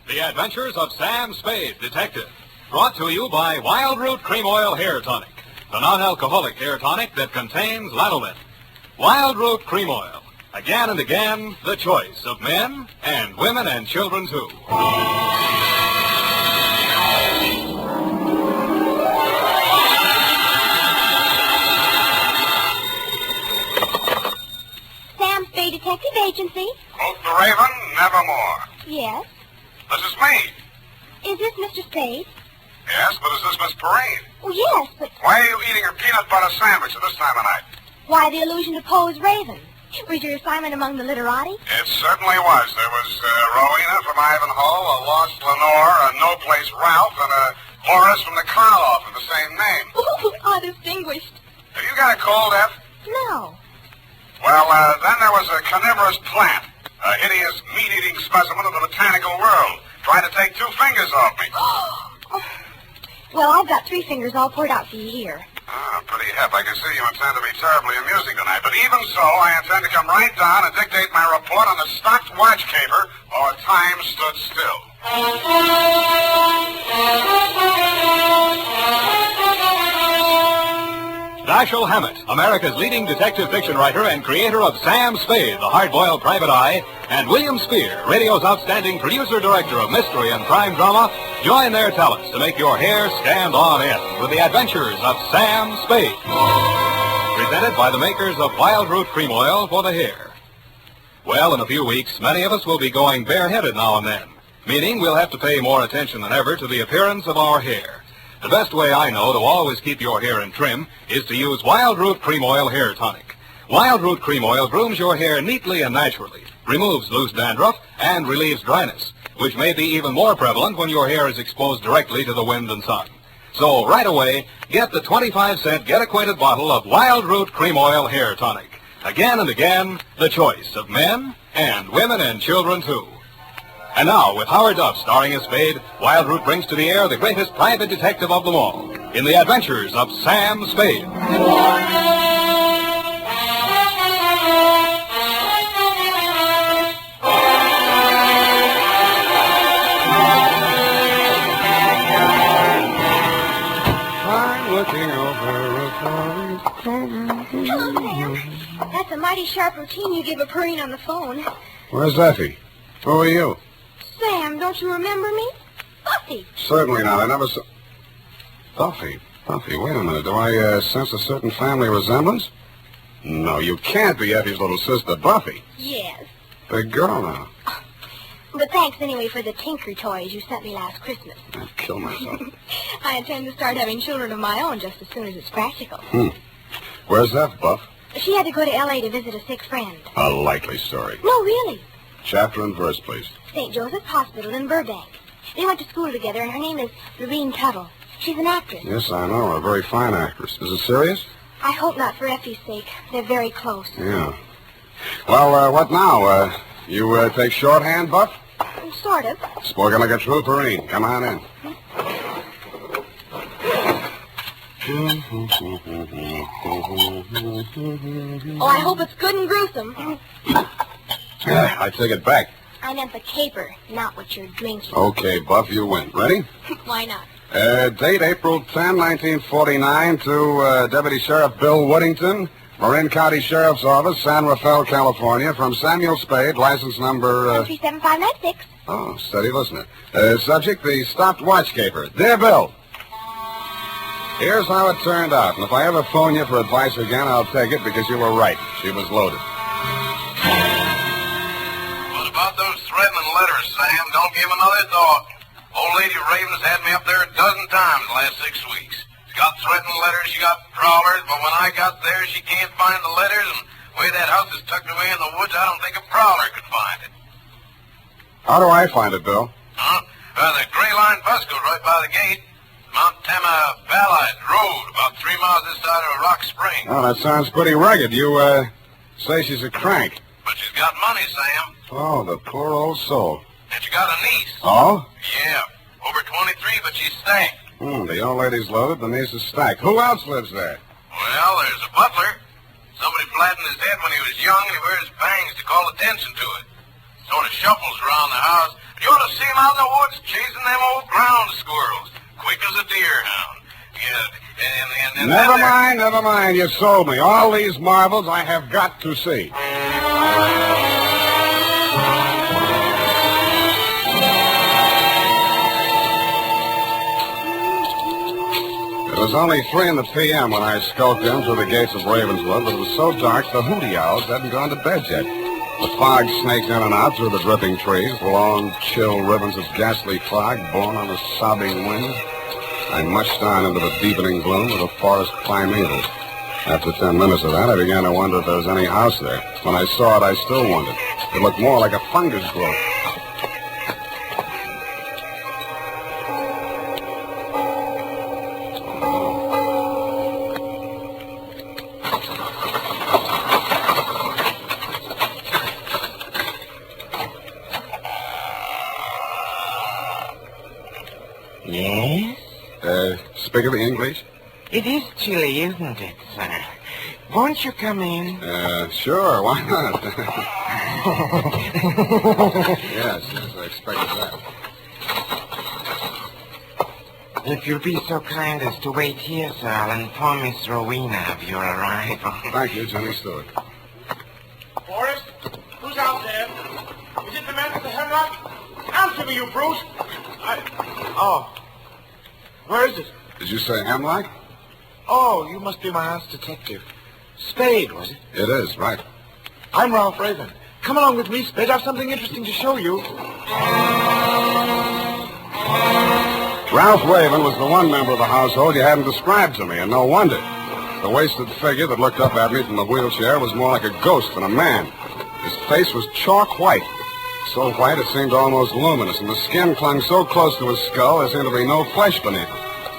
The Adventures of Sam Spade, Detective. Brought to you by Wild Root Cream Oil Hair Tonic, the non-alcoholic hair tonic that contains lanolin. Wild Root Cream Oil. Again and again, the choice of men and women and children, too. Sam Spade Detective Agency. Quote the Raven, nevermore. Yes. This is me. Is this Mr. Spade? Yes, but is this Miss Parade? Oh, yes, but Why are you eating your peanut butter sandwich at this time of night? why the allusion to Poe's Raven? Was your assignment among the literati? It certainly was. There was Rowena from Ivanhoe, a lost Lenore, a no-place Ralph, and a Horace from the Karloff with the same name. Oh, how distinguished. Have you got a cold, Eph? No. Well, then there was a carnivorous plant, a hideous meat-eating specimen of the botanical world, trying to take 2 fingers off me. Oh. Well, I've got 3 fingers all poured out for you here. Ah, pretty hip. I can see you intend to be terribly amusing tonight. But even so, I intend to come right down and dictate my report on the stocked watch caper while time stood still. Dashiell Hammett, America's leading detective fiction writer and creator of Sam Spade, the hard-boiled private eye, and William Spear, radio's outstanding producer-director of mystery and crime drama, join their talents to make your hair stand on end with the adventures of Sam Spade. Presented by the makers of Wild Root Cream Oil for the hair. Well, in a few weeks, many of us will be going bareheaded now and then, meaning we'll have to pay more attention than ever to the appearance of our hair. The best way I know to always keep your hair in trim is to use Wild Root Cream Oil Hair Tonic. Wild Root Cream Oil grooms your hair neatly and naturally, removes loose dandruff, and relieves dryness, which may be even more prevalent when your hair is exposed directly to the wind and sun. So right away, get the 25-cent get-acquainted bottle of Wild Root Cream Oil Hair Tonic. Again and again, the choice of men and women and children, too. And now, with Howard Duff starring as Spade, Wild Root brings to the air the greatest private detective of them all, in the adventures of Sam Spade. I'm looking over a Hello, Sam. That's a mighty sharp routine you give a purring on the phone. Where's Effie? Who are you? Sam, don't you remember me? Buffy. Certainly not. I never saw... Buffy, wait a minute. Do I sense a certain family resemblance? No, you can't be Effie's little sister, Buffy. Yes. Big girl now. But thanks anyway for the tinker toys you sent me last Christmas. I'd kill myself. I intend to start having children of my own just as soon as it's practical. Where's that, Buff? She had to go to L.A. to visit a sick friend. A likely story. No, really. Chapter and verse, please. St. Joseph's Hospital in Burbank. They went to school together, and her name is Lorene Tuttle. She's an actress. Yes, I know. A very fine actress. Is it serious? I hope not for Effie's sake. They're very close. Yeah. Well, what now? You take shorthand, Buff? Sort of. Spoken like a true Marine. Come on in. Oh, I hope it's good and gruesome. I take it back. I meant the caper, not what you're drinking. Okay, Buff, you win. Ready? Why not? Date April 10, 1949 to Deputy Sheriff Bill Woodington, Marin County Sheriff's Office, San Rafael, California, from Samuel Spade, license number... 37596. Oh, steady listener. Subject, the stopped watch caper. Dear Bill, here's how it turned out, and if I ever phone you for advice again, I'll take it because you were right. She was loaded. What about those threatening letters, Sam? Don't give another thought. Old Lady Raven's had me up there a dozen times the last 6 weeks. She got threatening letters, she got prowlers, but when I got there, she can't find the letters, and the way that house is tucked away in the woods, I don't think a prowler could find it. How do I find it, Bill? Huh? The Gray Line bus goes right by the gate. Mount Tama Valley Road, about 3 miles this side of Rock Spring. Oh, that sounds pretty rugged. You, say she's a crank. But she's got money, Sam. Oh, the poor old soul. And she got a niece. Oh? Yeah, over 23, but she's stacked. The old lady's loaded, the niece is stacked. Who else lives there? Well, there's a butler. Somebody flattened his head when he was young, and he wears bangs to call attention to it. Sort of shuffles around the house, You ought to see him out in the woods chasing them old ground squirrels. Quick as a deer hound. Yeah, and Never mind. You sold me. All these marvels I have got to see. It was only 3 in the p.m. when I skulked in through the gates of Ravenswood, but it was so dark the hooty owls hadn't gone to bed yet. The fog snaked in and out through the dripping trees, long, chill ribbons of ghastly fog borne on the sobbing wind. I mushed on into the deepening gloom of the forest primeval. After 10 minutes of that, I began to wonder if there was any house there. When I saw it, I still wondered. It looked more like a fungus growth. Yes? Speak of the English? It is chilly, isn't it, sir? Won't you come in? Sure, why not? Yes, I expected that. If you'll be so kind as to wait here, sir, I'll inform Miss Rowena of your arrival. Thank you, Jimmy Stewart. Forrest, who's out there? Is it the man with the hemlock? Answer me, you brute! Oh. Where is it? Did you say Hemlock? Oh, you must be my aunt's detective. Spade, was it? It is, right. I'm Ralph Raven. Come along with me, Spade. I have something interesting to show you. Ralph Raven was the one member of the household you hadn't described to me, and no wonder. The wasted figure that looked up at me from the wheelchair was more like a ghost than a man. His face was chalk white. So white it seemed almost luminous, and the skin clung so close to his skull there seemed to be no flesh beneath it.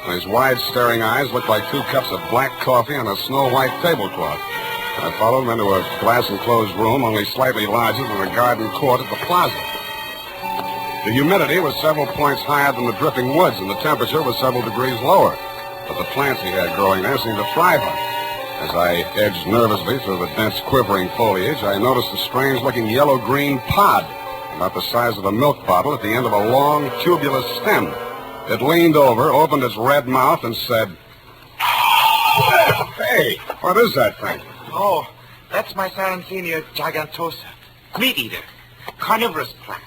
And his wide, staring eyes looked like 2 cups of black coffee on a snow-white tablecloth. I followed him into a glass-enclosed room only slightly larger than the garden court at the plaza. The humidity was several points higher than the dripping woods, and the temperature was several degrees lower. But the plants he had growing there seemed to thrive on it. As I edged nervously through the dense, quivering foliage, I noticed a strange-looking yellow-green pod, about the size of a milk bottle at the end of a long, tubular stem. It leaned over, opened its red mouth, and said, "Hey, what is that thing?" Oh, that's my Sarracenia gigantosa. Meat eater. Carnivorous plant.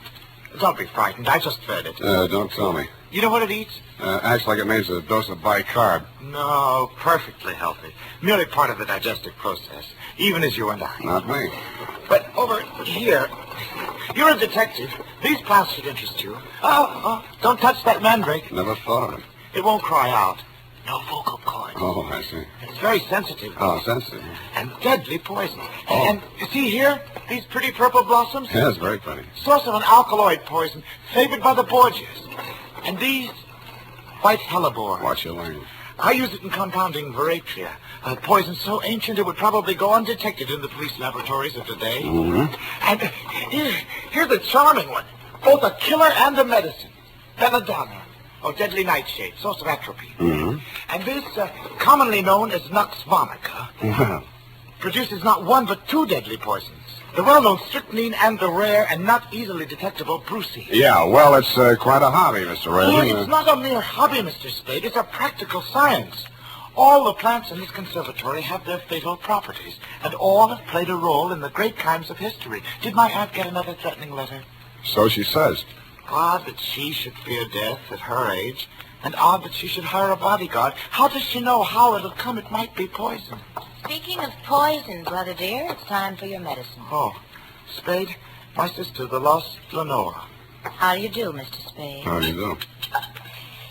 Don't be frightened. I just fed it. Don't tell me. You know what it eats? Acts like it needs a dose of bicarb. No, perfectly healthy. Merely part of the digestive process, even as you and I. Not me. But over here, you're a detective. These plants should interest you. Oh, don't touch that mandrake. Never thought of it. It won't cry out. No vocal cord. Oh, I see. It's very sensitive. Oh, sensitive. And deadly poison. Oh. And you see here, these pretty purple blossoms? Yes, very pretty. Source of an alkaloid poison favored by the Borgias. And these, white hellebore. Watch your language. I use it in compounding veratria, a poison so ancient it would probably go undetected in the police laboratories of today. Mm-hmm. And here's a charming one, both a killer and a medicine. Belladonna, or deadly nightshade, source of atropine. Mm-hmm. And this, commonly known as Nux vomica, Well, produces not one but 2 deadly poisons. The well-known strychnine and the rare and not easily detectable brucine. yeah, well, it's quite a hobby, Mr. Raven. It's not a mere hobby, Mr. Spade. It's a practical science. All the plants in this conservatory have their fatal properties, and all have played a role in the great crimes of history. Did my aunt get another threatening letter? So she says. Odd that she should fear death at her age, and odd that she should hire a bodyguard. How does she know how it'll come? It might be poison. Speaking of poison, brother dear, it's time for your medicine. Oh, Spade, my sister, the lost Lenore. How do you do, Mr. Spade? How do you do?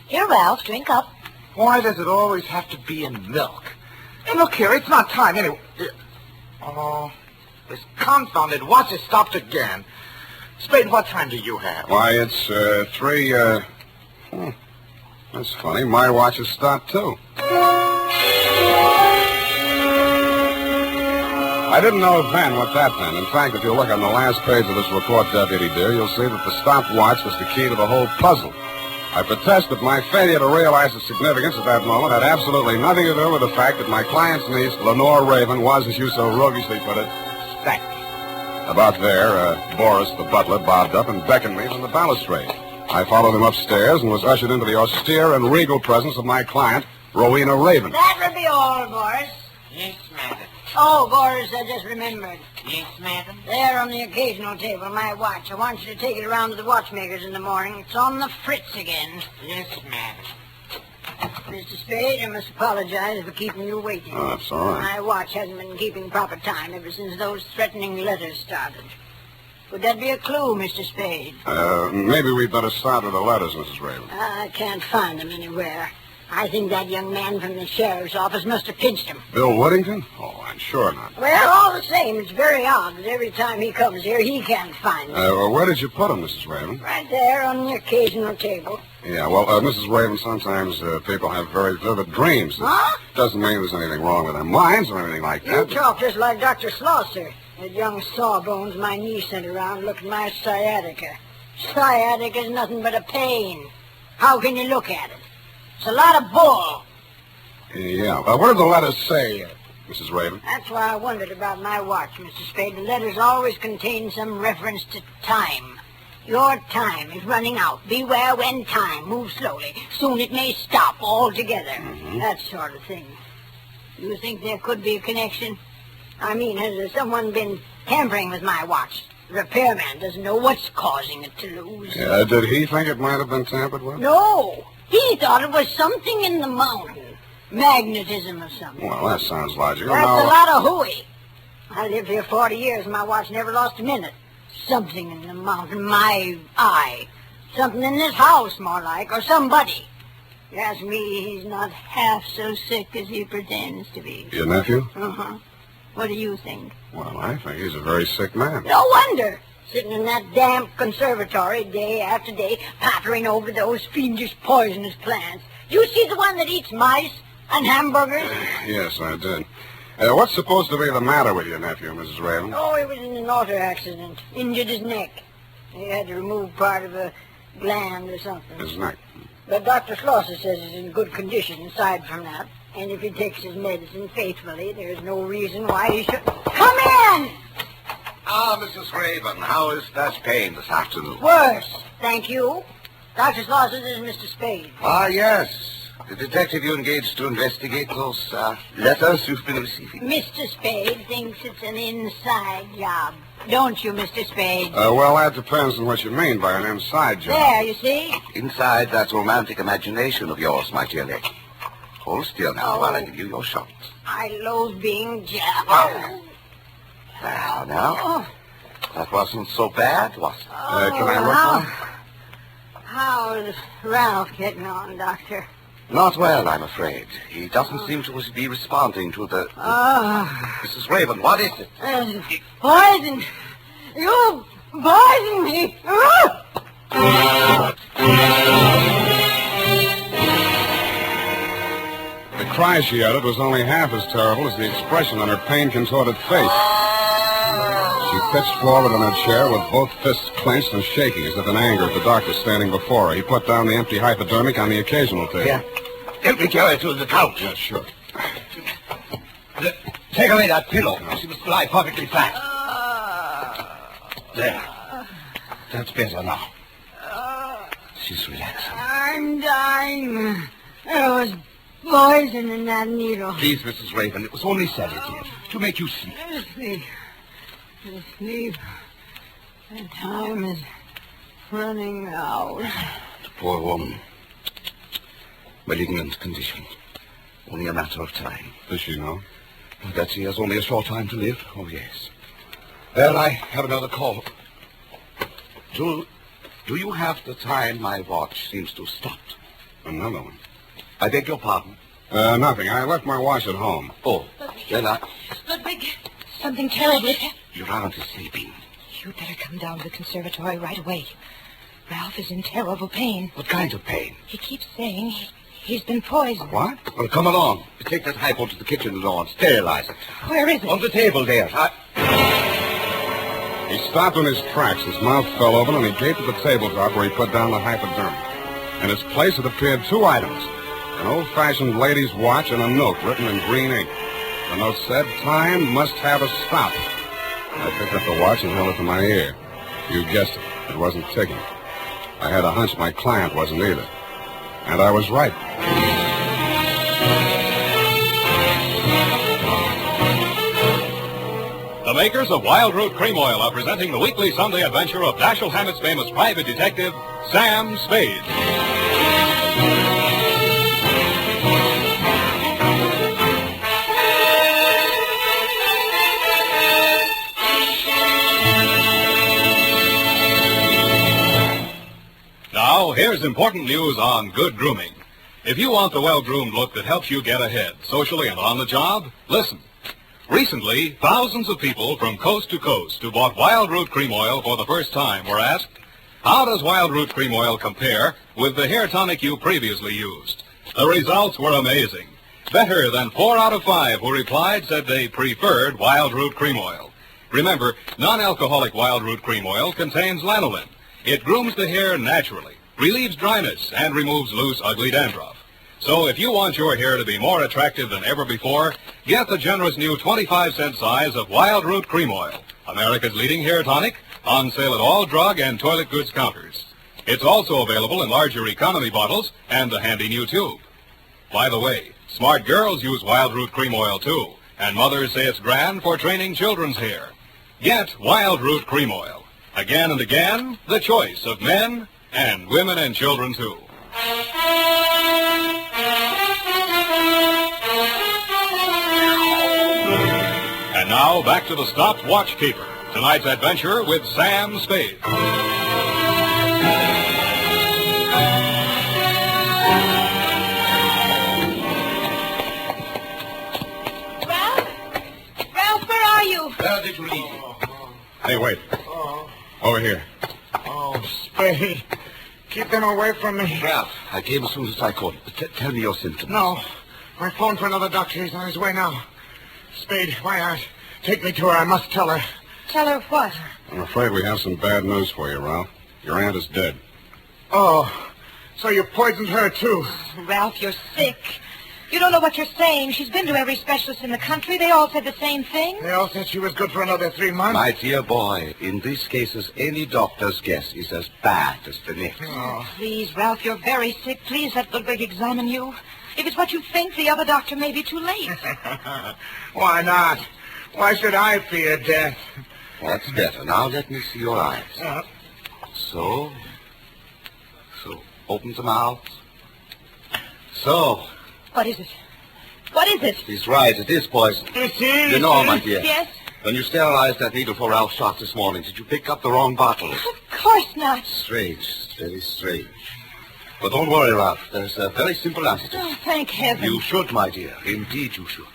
Here, Ralph, drink up. Why does it always have to be in milk? And look here, it's not time anyway. Oh, this confounded watch has stopped again. Spade, what time do you have? Why, it's 3, that's funny. My watch has stopped, too. I didn't know then what that meant. In fact, if you look on the last page of this report, Deputy dear, you'll see that the stopwatch was the key to the whole puzzle. I protest that my failure to realize its significance at that moment had absolutely nothing to do with the fact that my client's niece, Lenore Raven, was, as you so roguishly put it, stank. About there, Boris, the butler, bobbed up and beckoned me from the balustrade. I followed him upstairs and was ushered into the austere and regal presence of my client, Rowena Raven. That will be all, Boris. Yes, madam. Oh, Boris, I just remembered. Yes, madam. There on the occasional table, my watch. I want you to take it around to the watchmakers in the morning. It's on the fritz again. Yes, madam. Mr. Spade, I must apologize for keeping you waiting. Oh, that's all right. My watch hasn't been keeping proper time ever since those threatening letters started. Would that be a clue, Mr. Spade? Maybe we'd better start with the letters, Mrs. Raven. I can't find them anywhere. I think that young man from the sheriff's office must have pinched him. Bill Woodington? Oh, I'm sure not. Well, all the same, it's very odd that every time he comes here, he can't find them. Where did you put them, Mrs. Raven? Right there on the occasional table. Yeah, well, Mrs. Raven, sometimes people have very vivid dreams. Huh? Doesn't mean there's anything wrong with their minds or anything like You that. talk just like Dr. Slosser. That young sawbones my niece sent around looked at my sciatica. Sciatica's nothing but a pain. How can you look at it? It's a lot of bull. Yeah, what did the letters say, Mrs. Raven? That's why I wondered about my watch, Mr. Spade. The letters always contain some reference to time. Your time is running out. Beware when time moves slowly. Soon it may stop altogether. Mm-hmm. That sort of thing. You think there could be a connection? I mean, has there someone been tampering with my watch? The repairman doesn't know what's causing it to lose. Yeah, did he think it might have been tampered with? No. He thought it was something in the mountain. Magnetism or something. Well, that sounds logical. That's Now, a lot of hooey. I lived here 40 years and my watch never lost a minute. Something in the mountain, my eye. Something in this house, more like, or somebody. You ask me, he's not half so sick as he pretends to be. Your nephew? Uh-huh. What do you think? Well, I think he's a very sick man. No wonder. Sitting in that damp conservatory day after day, pottering over those fiendish poisonous plants. You see the one that eats mice and hamburgers? Yes, I did. What's supposed to be the matter with your nephew, Mrs. Raven? Oh, he was in an auto accident. Injured his neck. He had to remove part of a gland or something. His neck. But Dr. Schlosser says he's in good condition aside from that. And if he takes his medicine faithfully, there's no reason why he should... Come in! Ah, Mrs. Raven, how is that pain this afternoon? Worse, thank you. Dr. Schlosser is Mr. Spade. Ah, yes. The detective you engaged to investigate those letters you've been receiving. Mr. Spade thinks it's an inside job. Don't you, Mr. Spade? Well, that depends on what you mean by an inside job. There, you see? Inside that romantic imagination of yours, my dear lady. Hold still now while I give you your shot. I loathe being jabbed. Now. That wasn't so bad, was it? Can I look for him? How is Ralph getting on, Doctor? Not well, I'm afraid. He doesn't seem to be responding to the... Mrs. Raven, what is it? Poison! You poisoned me! The cry she uttered was only half as terrible as the expression on her pain-contorted face. She pitched forward on her chair with both fists clenched and shaking as if in anger at the doctor standing before her. He put down the empty hypodermic on the occasional table. Yeah. Help me carry her to the couch. Yeah, sure. Take away that pillow. She must lie perfectly flat. There. That's better now. She's relaxing. I'm dying. There was poison in that needle. Please, Mrs. Raven, it was only sedative to make you sleep. Sleep. The time is running out. The poor woman. Malignant condition. Only a matter of time. Does she know? That she has only a short time to live? Oh, yes. Well, I have another call. Do you have the time my watch seems to have stopped? Another one. I beg your pardon. Nothing. I left my watch at home. Oh, then Ludwig, something terrible. Your aunt is sleeping. You'd better come down to the conservatory right away. Ralph is in terrible pain. What kind of pain? He keeps saying he's been poisoned. What? Well, come along. Take that hypo to the kitchen door and sterilize it. Where is it? On the table there. He stopped in his tracks. His mouth fell open, and he gaped at the tabletop where he put down the hypodermic. In its place, it appeared two items. An old-fashioned lady's watch and a note written in green ink. The note said, "Time must have a stop." I picked up the watch and held it to my ear. You guessed it. It wasn't ticking. I had a hunch my client wasn't either. And I was right. The makers of Wild Root Cream Oil are presenting the weekly Sunday adventure of Dashiell Hammett's famous private detective, Sam Spade. Now, here's important news on good grooming. If you want the well-groomed look that helps you get ahead, socially and on the job, listen. Recently, thousands of people from coast to coast who bought Wild Root Cream Oil for the first time were asked, how does Wild Root Cream Oil compare with the hair tonic you previously used? The results were amazing. Better than 4 out of 5 who replied said they preferred Wild Root Cream Oil. Remember, non-alcoholic Wild Root Cream Oil contains lanolin. It grooms the hair naturally, relieves dryness, and removes loose, ugly dandruff. So if you want your hair to be more attractive than ever before, get the generous new 25-cent size of Wild Root Cream Oil, America's leading hair tonic, on sale at all drug and toilet goods counters. It's also available in larger economy bottles and the handy new tube. By the way, smart girls use Wild Root Cream Oil too, and mothers say it's grand for training children's hair. Get Wild Root Cream Oil. Again and again, the choice of men and women and children too. And now, back to the stopwatch keeper. Tonight's adventure with Sam Spade. Ralph, where are you? Where did you leave him? Hey, wait. Over here. Oh, Spade. Keep them away from me. Ralph, I came as soon as I could. Tell me your symptoms. No. I phoned for another doctor. He's on his way now. Spade, my aunt. Take me to her. I must tell her. Tell her what? I'm afraid we have some bad news for you, Ralph. Your aunt is dead. Oh, so you poisoned her, too. Ralph, you're sick. You don't know what you're saying. She's been to every specialist in the country. They all said the same thing. They all said she was good for another 3 months. My dear boy, in these cases, any doctor's guess is as bad as the next. Oh. Please, Ralph, you're very sick. Please let Ludwig examine you. If it's what you think, the other doctor may be too late. Why not? Why should I fear death? That's better. Now let me see your eyes. So, open the mouth. So. What is it? What is it? He's right. It is poison. It is. You know, my dear. Yes? When you sterilized that needle for Ralph's shot this morning, did you pick up the wrong bottle? Of course not. Strange. Very strange. But don't worry, Ralph. There's a very simple antidote. Oh, thank heaven. You should, my dear. Indeed you should.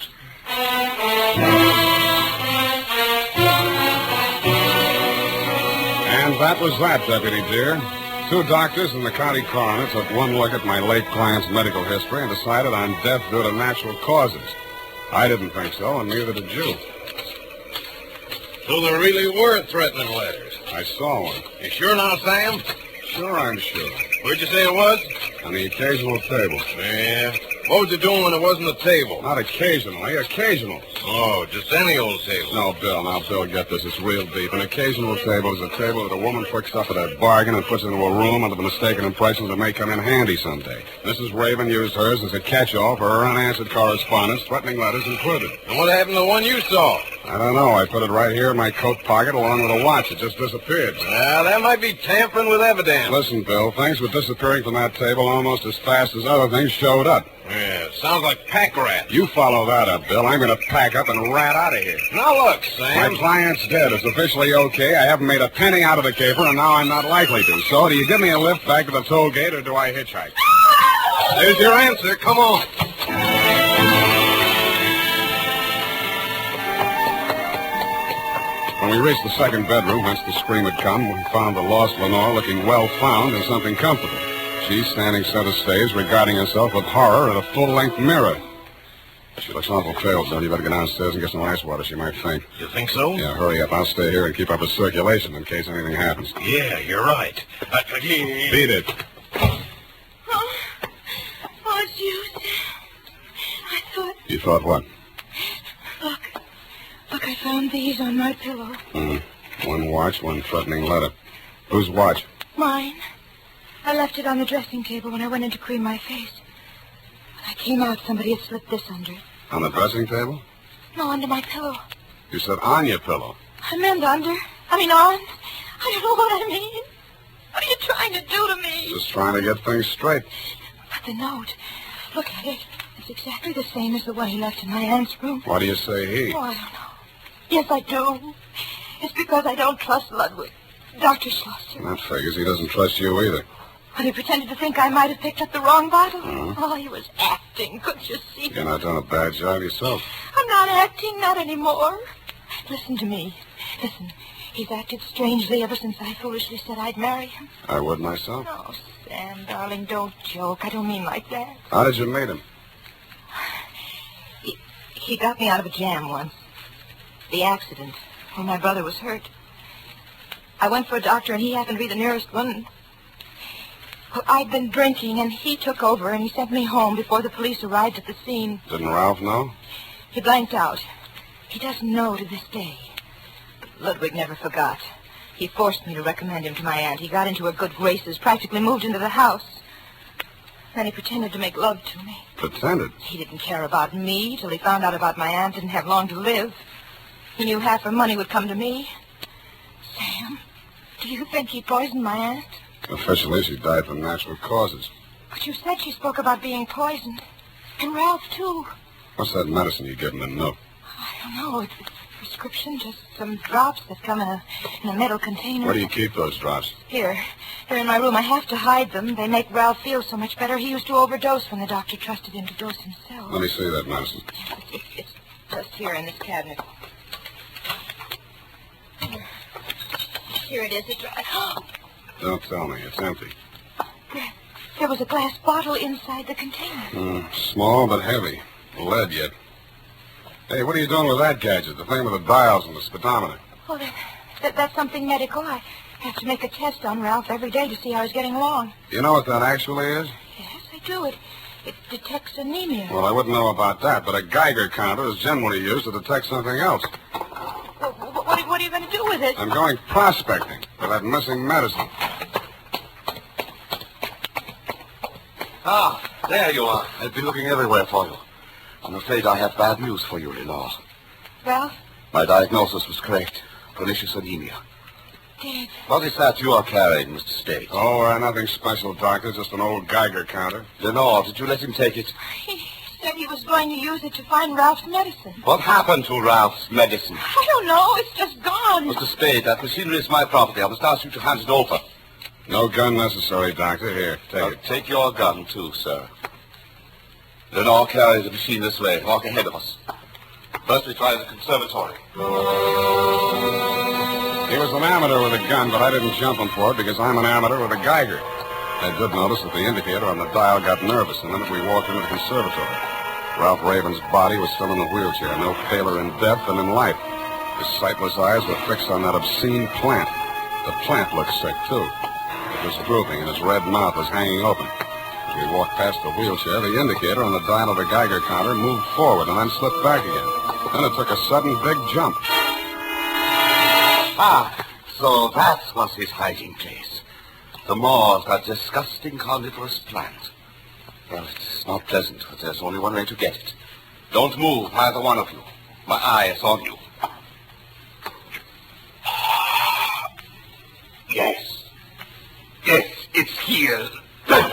And that was that, Deputy dear. 2 doctors and the county coroner took one look at my late client's medical history and decided on death due to natural causes. I didn't think so, and neither did you. So there really were threatening letters. I saw one. You sure now, Sam? Sure, I'm sure. Where'd you say it was? On the occasional table. Yeah. What was you doing when it wasn't a table? Not occasionally, occasional. Oh, just any old table. No, Bill, get this. It's real deep. An occasional table is a table that a woman picks up at a bargain and puts into a room under the mistaken impression that may come in handy someday. Mrs. Raven used hers as a catch-all for her unanswered correspondence, threatening letters included. And what happened to the one you saw? I don't know. I put it right here in my coat pocket along with a watch. It just disappeared. Well, that might be tampering with evidence. Listen, Bill, things were disappearing from that table almost as fast as other things showed up. Yeah, sounds like pack rats. You follow that up, Bill. I'm going to pack up and rat out of here. Now look, Sam. My client's dead. It's officially okay. I haven't made a penny out of the caper, and now I'm not likely to. So, do you give me a lift back to the toll gate, or do I hitchhike? There's your answer. Come on. When we reached the second bedroom, whence the scream had come, we found the lost Lenore looking well found in something comfortable. She standing center stage, regarding herself with horror at a full-length mirror. She looks awful pale, Bill. You better get downstairs and get some ice water. She might faint. You think so? Yeah, hurry up. I'll stay here and keep up her circulation in case anything happens. Yeah, you're right. Beat it. Oh, it's you, Sam. I thought... You thought what? Look, I found these on my pillow. One watch, one threatening letter. Whose watch? Mine. I left it on the dressing table when I went in to cream my face. When I came out, somebody had slipped this under it. On the dressing table? No, under my pillow. You said on your pillow. I meant under. I mean on. I don't know what I mean. What are you trying to do to me? Just trying to get things straight. But the note. Look at it. It's exactly the same as the one he left in my aunt's room. Why do you say he? Oh, I don't know. Yes, I do. It's because I don't trust Ludwig. Dr. Schlosser. That figures he doesn't trust you either. When he pretended to think I might have picked up the wrong bottle. Oh, he was acting. Couldn't you see? You're not doing a bad job yourself. I'm not acting, not anymore. Listen to me. Listen, he's acted strangely ever since I foolishly said I'd marry him. I would myself. Oh, Sam, darling, don't joke. I don't mean like that. How did you meet him? He got me out of a jam once. The accident, when my brother was hurt. I went for a doctor, and he happened to be the nearest one. Well, I'd been drinking, and he took over, and he sent me home before the police arrived at the scene. Didn't Ralph know? He blanked out. He doesn't know to this day. But Ludwig never forgot. He forced me to recommend him to my aunt. He got into her good graces, practically moved into the house. Then he pretended to make love to me. Pretended? He didn't care about me till he found out about my aunt didn't have long to live. He knew half her money would come to me. Sam, do you think he poisoned my aunt? Officially, she died from natural causes. But you said she spoke about being poisoned. And Ralph, too. What's that medicine you give him in the note? I don't know. It's a prescription, just some drops that come in a metal container. Where do you keep those drops? Here. They're in my room. I have to hide them. They make Ralph feel so much better. He used to overdose when the doctor trusted him to dose himself. Let me see that medicine. It's just here in this cabinet. Here it is. It's Don't tell me. It's empty. There was a glass bottle inside the container. Small but heavy. Lead yet. Hey, what are you doing with that gadget? The thing with the dials and the speedometer? Well, that's something medical. I have to make a test on Ralph every day to see how he's getting along. You know what that actually is? Yes, I do. It detects anemia. Well, I wouldn't know about that, but a Geiger counter is generally used to detect something else. Well, what are you going to do with it? I'm going prospecting for that missing medicine. Ah, there you are. I've been looking everywhere for you. I'm afraid I have bad news for you, Lenore. Ralph? My diagnosis was correct. Pernicious anemia. Dead. What is that you are carrying, Mr. Spade? Oh, nothing special, Doctor. Just an old Geiger counter. Lenore, did you let him take it? He said he was going to use it to find Ralph's medicine. What happened to Ralph's medicine? I don't know. It's just gone. Mr. Spade, that machinery is my property. I must ask you to hand it over. No gun necessary, Doctor. Here, take it. Take your gun, too, sir. Lenore, carry the machine this way. Walk ahead of us. First, we try the conservatory. He was an amateur with a gun, but I didn't jump him for it because I'm an amateur with a Geiger. I did notice that the indicator on the dial got nervous the minute we walked into the conservatory. Ralph Raven's body was still in a wheelchair, no paler in death than in life. His sightless eyes were fixed on that obscene plant. The plant looked sick, too. It was drooping, and his red mouth was hanging open. As we walked past the wheelchair, the indicator on the dial of the Geiger counter moved forward and then slipped back again. Then it took a sudden big jump. Ah, so that was his hiding place. The maw of that disgusting carnivorous plant. Well, it's not pleasant, but there's only one way to get it. Don't move, either one of you. My eye is on you. Yes. Yes, it's here. At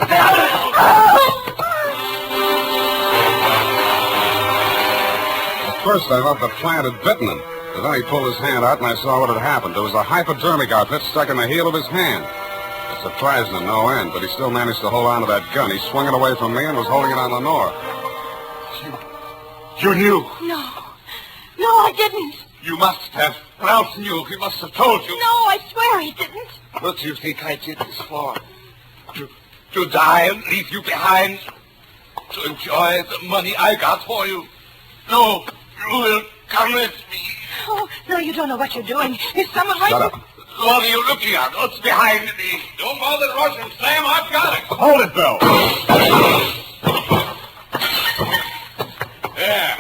first, I thought the plant had bitten him. But then he pulled his hand out, and I saw what had happened. There was a hypodermic outfit stuck in the heel of his hand. It surprised him no end, but he still managed to hold on to that gun. He swung it away from me and was holding it on Lenore. You knew. No, I didn't. You must have. Ralph knew. He must have told you. No, I swear he didn't. What do you think I did this for? To die and leave you behind? To enjoy the money I got for you? No, you will come with me. Oh, no, you don't know what you're doing. There's someone right... Shut up. What are you looking at? What's behind me? Don't bother rushing, Sam. I've got it. Hold it, Bill. Yeah.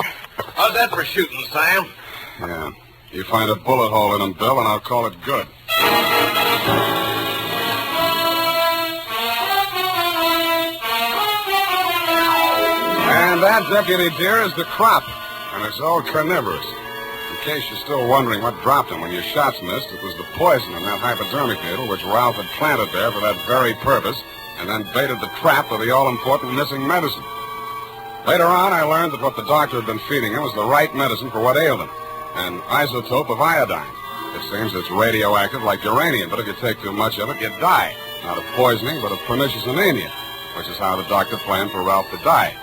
How's that for shooting, Sam? Yeah. You find a bullet hole in them, Bill, and I'll call it good. And that, Deputy dear, is the crop. And it's all carnivorous. In case you're still wondering what dropped him when your shots missed, it was the poison in that hypodermic needle which Ralph had planted there for that very purpose and then baited the trap of the all-important missing medicine. Later on, I learned that what the doctor had been feeding him was the right medicine for what ailed him, an isotope of iodine. It seems it's radioactive like uranium, but if you take too much of it, you die. Not of poisoning, but of pernicious anemia, which is how the doctor planned for Ralph to die.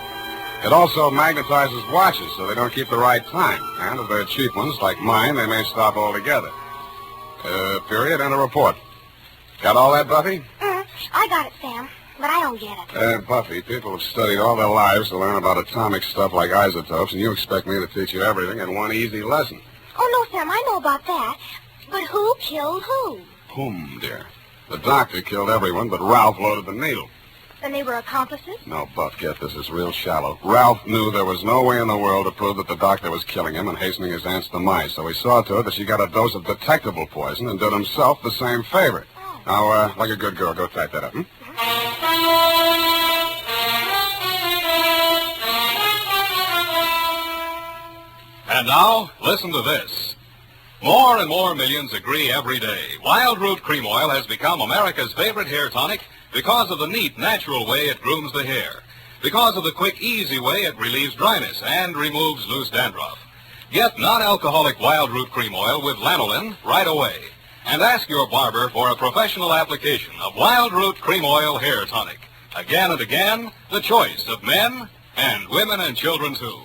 It also magnetizes watches so they don't keep the right time. And if they're cheap ones, like mine, they may stop altogether. Period, and a report. Got all that, Buffy? I got it, Sam, but I don't get it. Buffy, people have studied all their lives to learn about atomic stuff like isotopes, and you expect me to teach you everything in one easy lesson. Oh, no, Sam, I know about that. But who killed who? Whom, dear? The doctor killed everyone, but Ralph loaded the needle. Then they were accomplices? No, Buff, get this. It's real shallow. Ralph knew there was no way in the world to prove that the doctor was killing him and hastening his aunt's demise, so he saw to it that she got a dose of detectable poison and did himself the same favor. Now, like a good girl, go type that up, And now, listen to this. More and more millions agree every day. Wild Root Cream Oil has become America's favorite hair tonic because of the neat, natural way it grooms the hair. Because of the quick, easy way it relieves dryness and removes loose dandruff. Get non-alcoholic Wild Root Cream Oil with lanolin right away. And ask your barber for a professional application of Wild Root Cream Oil Hair Tonic. Again and again, the choice of men and women and children, too.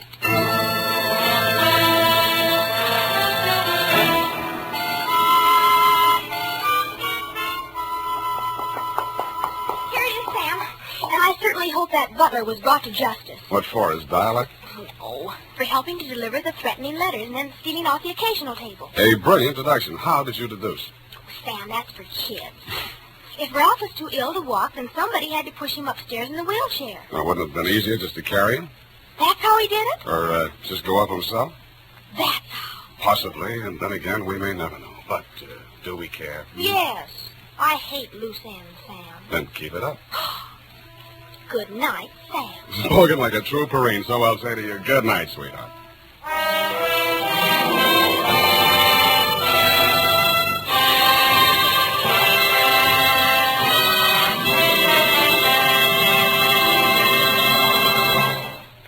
And I certainly hope that butler was brought to justice. What for, his dialect? No, for helping to deliver the threatening letters and then stealing off the occasional table. A brilliant deduction. How did you deduce? Sam, that's for kids. If Ralph was too ill to walk, then somebody had to push him upstairs in the wheelchair. Now, wouldn't it have been easier just to carry him? That's how he did it? Or just go up himself? That's how. Possibly, and then again, we may never know. But do we care? Yes. I hate loose ends, Sam. Then keep it up. Good night, Sam. Spoken like a true Marine, so I'll say to you, good night, sweetheart.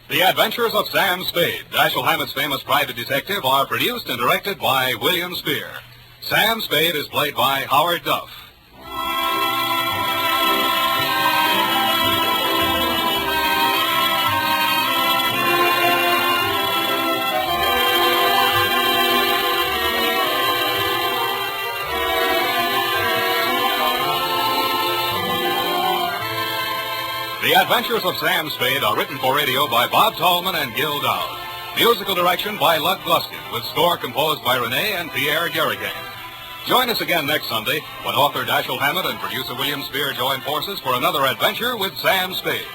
The Adventures of Sam Spade, Dashiell Hammett's famous private detective, are produced and directed by William Spear. Sam Spade is played by Howard Duff. The Adventures of Sam Spade are written for radio by Bob Tallman and Gil Dowd. Musical direction by Lud Gluskin, with score composed by Renee and Pierre Garrigan. Join us again next Sunday when author Dashiell Hammett and producer William Spear join forces for another adventure with Sam Spade.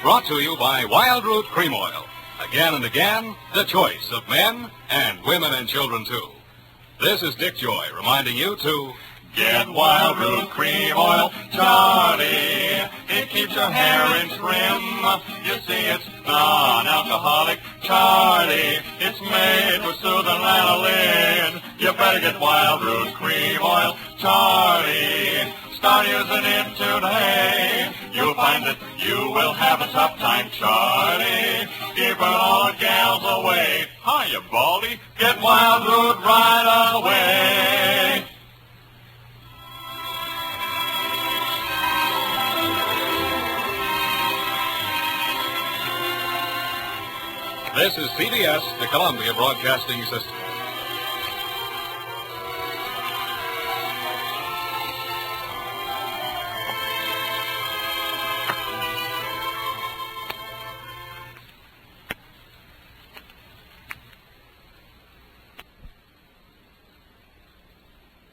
Brought to you by Wild Root Cream Oil. Again and again, the choice of men and women and children, too. This is Dick Joy reminding you to get Wild Root Cream Oil, Charlie. It keeps your hair in trim. You see, it's non-alcoholic, Charlie. It's made with soothing lanolin. You better get Wild Root Cream Oil, Charlie. Start using it today. You'll find that you will have a tough time, Charlie. Keeping all the gals away. Hiya, Baldy. Get Wild Root right away. This is CBS, the Columbia Broadcasting System.